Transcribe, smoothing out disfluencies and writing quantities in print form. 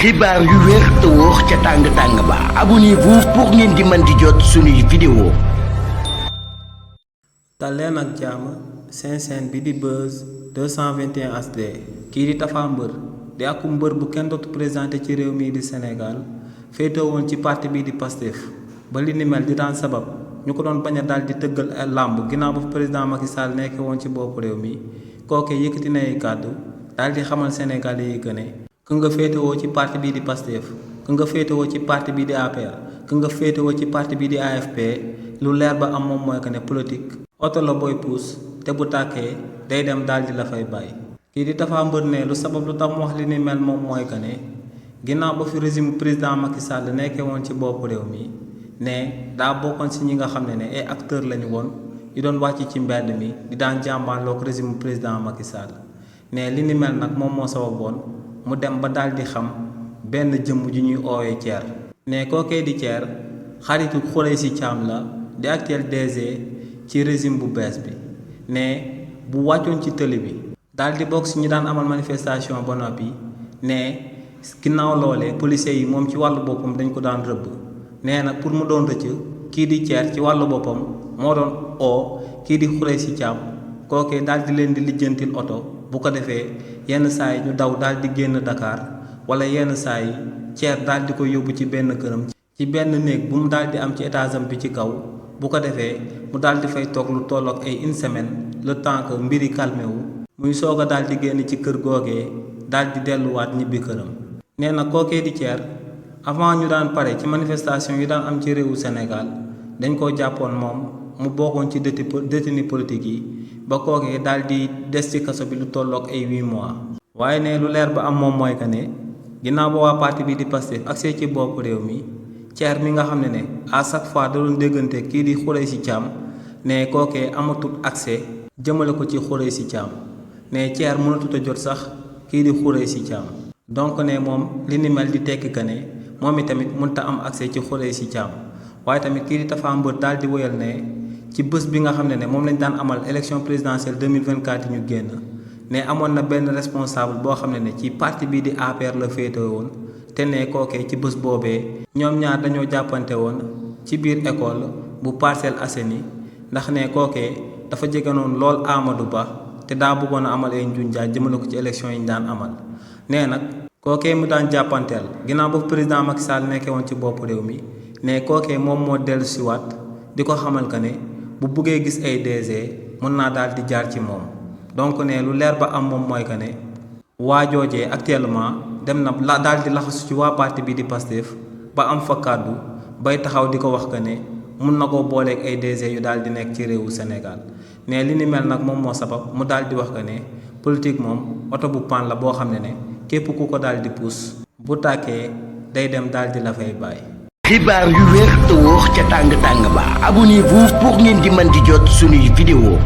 xibaar yu wér te wóor ca tàng ba abonnez-vous pour ngeen di mën di jot suñuy vidéo. daleen ak jàmm seen chaîne bi di Buzz 221 HD kii di Tapha Mbeur di ak mbër bu kenn dootu présenté ci réew mii di Sénégal féete woon ci parti bii di Pastef ba li ni mel di daan sabab ñu ko doon bañ a daal di tëggal làmb ginnaaw ba président Macky Sall nekkee woon ci bopp réew mi kookee yëkkati na ay kàddu daal di xamal Sénégalais yi que ne ku nga féetewoo ci parti bii di Pastef ku nga féetewoo ci parti bii di APR ku nga féetewoo ci parti bii di AFP lu leer ba am moom mooy que ne politique oto la booy puus te bu tàkkee day dem daal di la fay bàyyi. kii di Tapha Mbeur ne lu sabab lu tax mu wax li ni mel moom mooy que ne ginnaaw ba fi régime président Macky Sall nekkee woon ci bopp réew mi ne daa bokkoon si ñi nga xam ne ay acteurs lañu woon yu doon wàcc ci mbedd mi di daan jàmbaarloog régime président Macky Sall ne li ni mel nag moom moo sababoon mu dem ba daal di xam benn jëmm ju ñuy oowee Thier ne kookee di Thier xaritu Khoureychi Thiam la di actuel DG ci régime bu bees bi ne bu wàccoon ci tëli bi daal di bokk si ñu daan amal manifestation ba noppi ne ginnaaw loolee policiers yi moom ci wàllu boppam dañ ko daan rëbb nee nag pour mu doon rëcc kii di Thier ci wàllu boppam moo doon oo kii di Khoureychi Thiam kookee daal di leen di lijjantil oto bu ko defee yenn saa yi ñu daw daal di génn Dakar wala yenn saa yi Thier daal di ko yóbbu ci benn këram ci benn néeg bu mu daal di am ci étage am bi ci kaw bu ko defee mu daal di fay toog lu tolloog ay une semaine le temps que mbiri calmé wu muy soog a daal di génn ci kër googee daal di delluwaat ñibbi këram. nee na kookee di Thier avant ñu daan pare ci manifestation yi daan am ci réewu Sénégal dañ koo jàppoon moom mu bokkoon ci détenu politique yi ba kookee daal di des ci kaso bi lu tolloog ay 8 mois. waaye ne lu leer ba am moom mooy que ne ginnaaw ba waa parti bi di Pastef accès ci bopp réew mi Thier mi nga xam ne à chaque fois da doon déggante kii di Khoureychi Thiam ne kookee amatul accès jëmale ko ci Khoureychi Thiam ne Thier mënatut a jot sax kii di Khoureychi Thiam donc ne moom li ni mel di tekki que ne moom itamit mënta am accès ci Khoureychi Thiam waaye tamit kii di Tapha Mbeur daal di wéyal ne ci bés bi nga xam ne moom lañ daan amal élection présidentielle 2024 yi ñu génn ne amoon na benn responsable boo xam ne ci parti bii di APR la féete woon te ne kookee ci bés boobee ñoom ñaar dañoo jàppante woon ci biir école bu Parcelles Assainies ndax ne kookee dafa jegenoon lool Amadou Ba te daa bëggoon a amal ay njuñ njaaj jëmale ko ci élection yi ñu daan amal nee nag kookee mu daan jàppanteel ginnaaw ba président Macky Sall nekkee woon ci bopp réew mi ne kookee moom moo dellu siwaat di ko xamal que ne bu buggee gis ay DG mën naa daal di jaar ci moom donc ne lu leer ba am moom mooy que ne waa joojee actuellement dem na la daal di laxasu ci waa parti bi di Pastef ba am fa kàddu bay taxaw di ko wax que ne mun na koo booleeg ay DG yu daal di nekk ci réewu Sénégal ne li ni mel nag moom moo sabab mu daal di wax que ne politique moom oto bu pan la boo xam ne képp ku ko daal di puus bu tàkkee day dem daal di la fay bàyyi. xibaar yu wér te wóor ca tàng ba abonnez-vous pour ngeen di mën di jot suñuy vidéo.